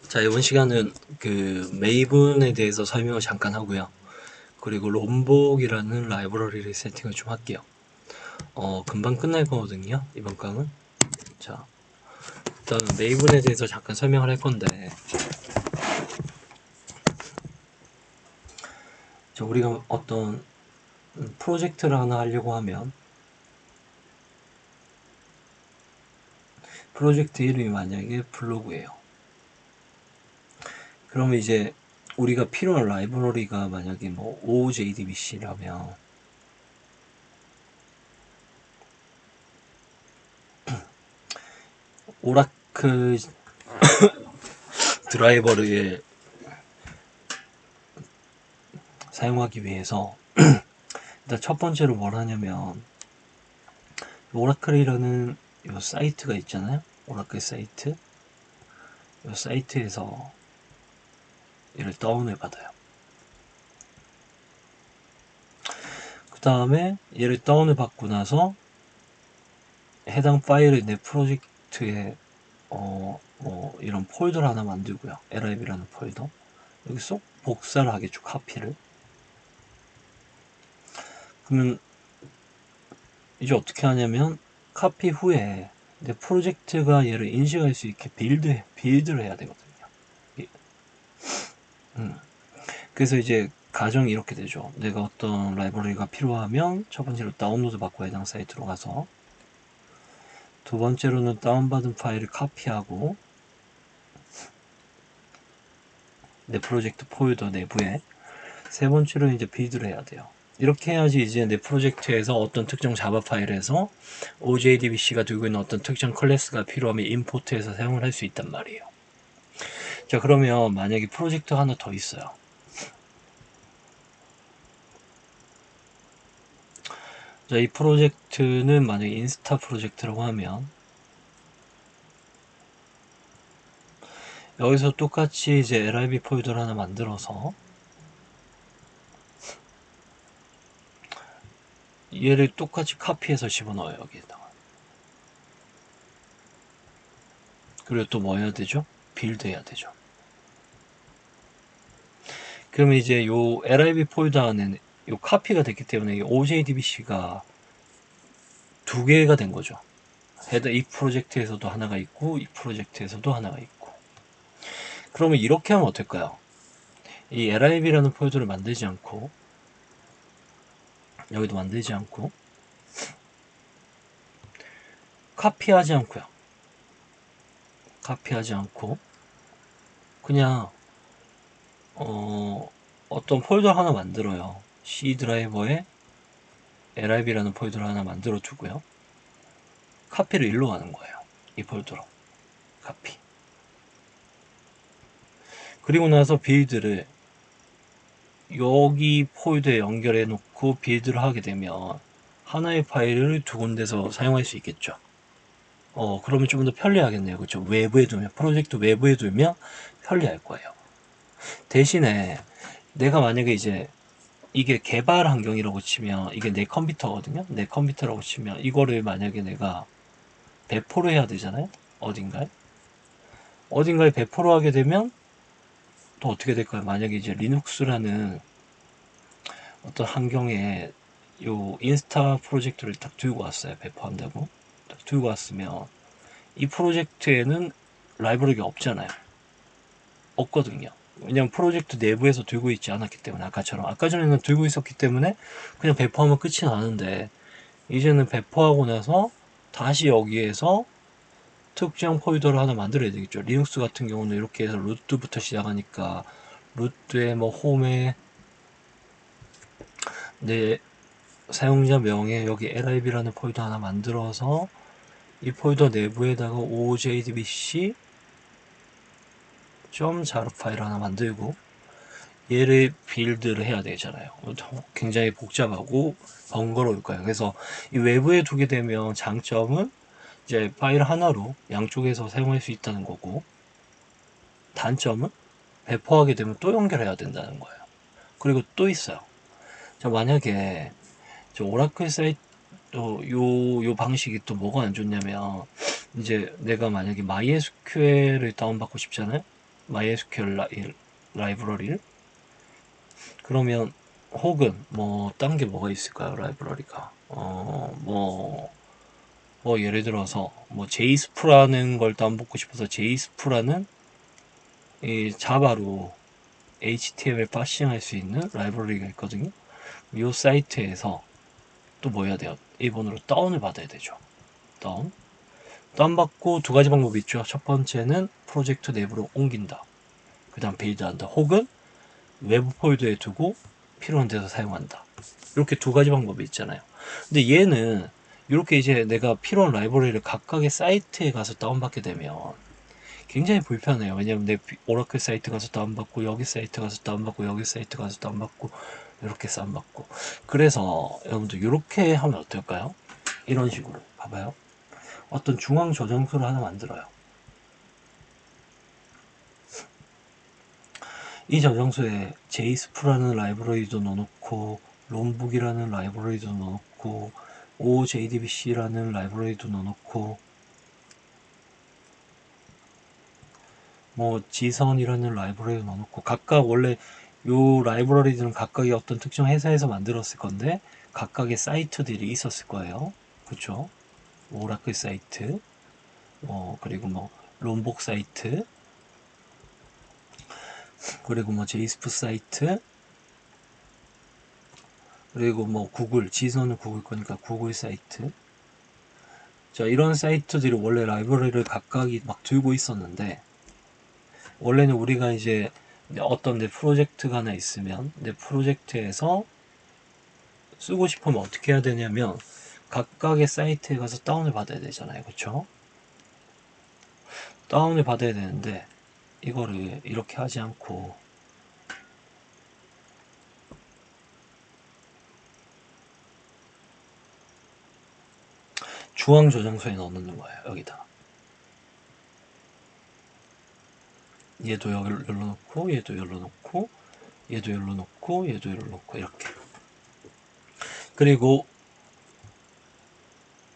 자, 이번 시간은 그 메이븐에 대해서 설명을 잠깐 하고요. 그리고 롬복이라는 라이브러리를 세팅을 좀 할게요. 금방 끝날 거거든요, 이번 강은. 자, 일단 메이븐에 대해서 잠깐 설명을 할 건데, 자, 우리가 어떤 프로젝트를 하나 하려고 하면, 프로젝트 이름이 만약에 블로그예요. 그러면 이제 우리가 필요한 라이브러리가 만약에 뭐 OJDBC라면, 오라클 드라이버를 사용하기 위해서 일단 첫 번째로 뭘 하냐면 오라클이라는 이 사이트가 있잖아요. 오라클 사이트. 이 사이트에서 얘를 다운을 받아요. 그 다음에 얘를 다운을 받고 나서 해당 파일을 내 프로젝트에 뭐 이런 폴더를 하나 만들고요. lib라는 폴더. 여기 쏙 복사를 하겠죠. 카피를. 그러면 이제 어떻게 하냐면 카피 후에 내 프로젝트가 얘를 인식할 수 있게 빌드를 해야 되거든요. 그래서 이제 가정이 이렇게 되죠. 내가 어떤 라이브러리가 필요하면 첫 번째로 다운로드 받고 해당 사이트로 가서, 두 번째로는 다운받은 파일을 카피하고 내 프로젝트 폴더 내부에, 세 번째로 이제 빌드를 해야 돼요. 이렇게 해야지 이제 내 프로젝트에서 어떤 특정 자바 파일에서 OJDBC가 들고 있는 어떤 특정 클래스가 필요하면 임포트해서 사용을 할 수 있단 말이에요. 자, 그러면 만약에 프로젝트 하나 더 있어요. 자, 이 프로젝트는 만약에 인스타 프로젝트라고 하면 여기서 똑같이 이제 lib 폴더를 하나 만들어서 얘를 똑같이 카피해서 집어넣어요, 여기에다가. 그리고 또 뭐 해야 되죠? 빌드 해야 되죠. 그러면 이제 요 lib 폴더 안에는 요 카피가 됐기 때문에 OJDBC가 두 개가 된 거죠. 헤더 이 프로젝트에서도 하나가 있고 이 프로젝트에서도 하나가 있고. 그러면 이렇게 하면 어떨까요? 이 lib라는 폴더를 만들지 않고, 여기도 만들지 않고, 카피하지 않고요. 카피하지 않고 그냥 어떤 폴더 하나 만들어요. C 드라이버에 lib라는 폴더를 하나 만들어 두고요. 카피를 일로 하는 거예요. 이 폴더로 카피. 그리고 나서 빌드를 여기 폴더에 연결해 놓고 빌드를 하게 되면 하나의 파일을 두 군데서 사용할 수 있겠죠. 그러면 좀 더 편리하겠네요. 그렇죠? 외부에 두면, 프로젝트 외부에 두면 편리할 거예요. 대신에 내가 만약에 이제 이게 개발 환경이라고 치면 이게 내 컴퓨터거든요. 내 컴퓨터라고 치면 이거를 만약에 내가 배포를 해야 되잖아요. 어딘가에 배포를 하게 되면 또 어떻게 될까요? 만약에 이제 리눅스라는 어떤 환경에 요 인스타 프로젝트를 딱 들고 왔어요. 배포한다고. 딱 들고 왔으면 이 프로젝트에는 라이브러리가 없잖아요. 없거든요. 왜냐면 프로젝트 내부에서 들고 있지 않았기 때문에, 아까 전에는 들고 있었기 때문에 그냥 배포하면 끝이 나는데, 이제는 배포하고 나서 다시 여기에서 특정 폴더를 하나 만들어야 되겠죠. 리눅스 같은 경우는 이렇게 해서 루트부터 시작하니까 루트에 뭐 홈에 내 사용자 명에 여기 lib라는 폴더 하나 만들어서 이 폴더 내부에다가 ojdbc jar 파일 하나 만들고 얘를 빌드를 해야 되잖아요. 굉장히 복잡하고 번거로울 거예요. 그래서 이 외부에 두게 되면 장점은 이제 파일 하나로 양쪽에서 사용할 수 있다는 거고, 단점은 배포하게 되면 또 연결해야 된다는 거예요. 그리고 또 있어요. 자, 만약에 저 오라클 사이트 요 방식이 또 뭐가 안 좋냐면, 이제 내가 만약에 MySQL을 다운받고 싶잖아요. MySQL 라이브러리를. 그러면 혹은 뭐 딴 게 뭐가 있을까요? 라이브러리가 뭐 예를 들어서 뭐 JSP라는 걸 다운받고 싶어서 JSP라는 이 자바로 HTML 파싱할 수 있는 라이브러리가 있거든요. 이 사이트에서 또 뭐 해야 돼요? 일본어로 다운을 받아야 되죠. 다운받고 두 가지 방법이 있죠. 첫 번째는 프로젝트 내부로 옮긴다. 그 다음 빌드한다. 혹은 외부 폴더에 두고 필요한 데서 사용한다. 이렇게 두 가지 방법이 있잖아요. 근데 얘는 이렇게 이제 내가 필요한 라이브러리를 각각의 사이트에 가서 다운받게 되면 굉장히 불편해요. 왜냐면 내 오라클 사이트 가서 다운받고, 여기 사이트 가서 다운받고, 여기 사이트 가서 다운받고, 이렇게 다운받고. 그래서 여러분들 이렇게 하면 어떨까요? 이런 식으로 봐봐요. 어떤 중앙 저장소를 하나 만들어요. 이 저장소에 JSP라는 라이브러리도 넣어놓고, 롬북이라는 라이브러리도 넣어놓고, OJDBC라는 라이브러리도 넣어놓고, 뭐 지선이라는 라이브러리도 넣어놓고, 각각 원래 요 라이브러리들은 각각의 어떤 특정 회사에서 만들었을 건데 각각의 사이트들이 있었을 거예요. 그쵸? 오라클 사이트, 그리고 뭐 롬복 사이트, 그리고 뭐 제이스프 사이트, 그리고 뭐 구글, 지선은 구글 거니까 구글 사이트. 자, 이런 사이트들이 원래 라이브러리를 각각이 막 들고 있었는데, 원래는 우리가 이제 어떤 내 프로젝트가 하나 있으면 내 프로젝트에서 쓰고 싶으면 어떻게 해야 되냐면 각각의 사이트에 가서 다운을 받아야 되잖아요. 그쵸? 다운을 받아야 되는데 이거를 이렇게 하지 않고 중앙 저장소에 넣는 거예요. 여기다. 얘도 열어놓고, 얘도 열어놓고, 얘도 열어놓고, 얘도 열어놓고, 이렇게. 그리고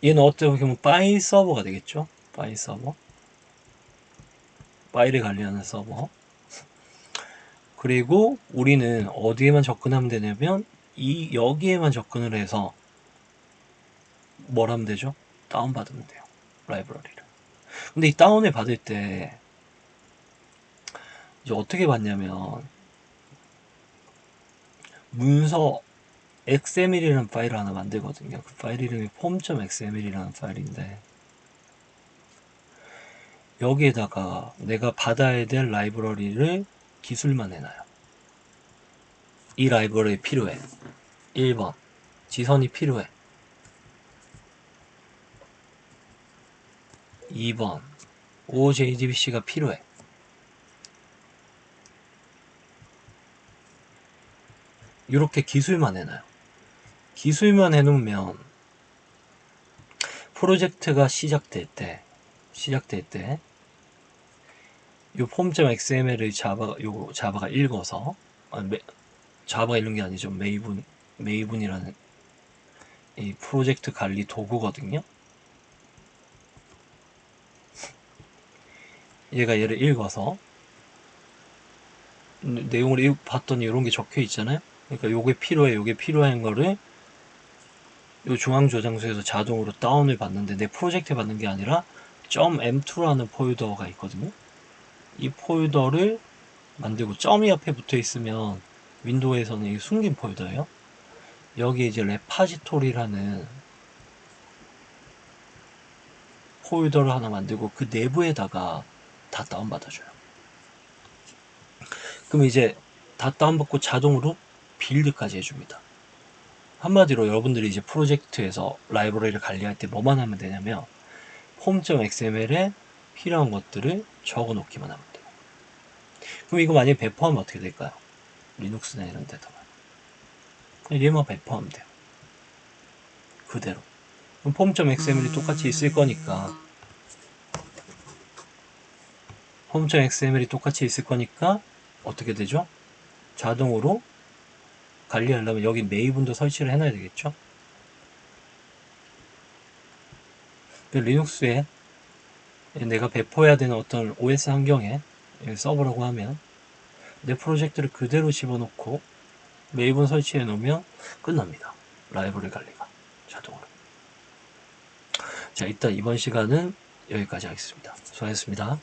얘는 어떻게 보면 파일 서버가 되겠죠? 파일 서버. 파일을 관리하는 서버. 그리고 우리는 어디에만 접근하면 되냐면 여기에만 접근을 해서 뭘 하면 되죠? 다운받으면 돼요. 라이브러리를. 근데 이 다운을 받을 때 이제 어떻게 받냐면 문서 XML이라는 파일을 하나 만들거든요. 그 파일 이름이 form.xml이라는 파일인데 여기에다가 내가 받아야 될 라이브러리를 기술만 해놔요. 이 라이브러리 필요해. 1번 지선이 필요해. 2번 OJDBC가 필요해. 이렇게 기술만 해놔요. 기술만 해놓으면 프로젝트가 시작될 때 이 form.xml을 자바가 읽어서 자바가 읽는 게 아니죠. 메이븐이라는 이 프로젝트 관리 도구거든요. 얘를 읽어서 내용을 봤더니 이런 게 적혀 있잖아요. 그러니까 요게 필요한 거를 요 중앙 저장소에서 자동으로 다운을 받는데 내 프로젝트에 받는 게 아니라 .m2라는 폴더가 있거든요. 이 폴더를 만들고 점이 옆에 붙어 있으면 윈도우에서는 이게 숨긴 폴더예요. 여기에 이제 레파지토리라는 폴더를 하나 만들고 그 내부에다가 다 다운받아줘요. 그럼 이제 다 다운받고 자동으로 빌드까지 해줍니다. 한마디로 여러분들이 이제 프로젝트에서 라이브러리를 관리할 때 뭐만 하면 되냐면 form.xml에 필요한 것들을 적어 놓기만 하면 돼요. 그럼 이거 만약에 배포하면 어떻게 될까요? 리눅스나 이런 데다가 그냥 얘만 배포하면 돼요. 그대로. 그럼 form.xml이 똑같이 있을 거니까 form.xml이 똑같이 있을 거니까 어떻게 되죠? 자동으로 관리하려면 여기 메이븐도 설치를 해놔야 되겠죠? 리눅스에 내가 배포해야 되는 어떤 OS 환경에 여기 서버라고 하면 내 프로젝트를 그대로 집어넣고 메이븐 설치해 놓으면 끝납니다. 라이브러리 관리가 자동으로. 자, 일단 이번 시간은 여기까지 하겠습니다. 수고하셨습니다.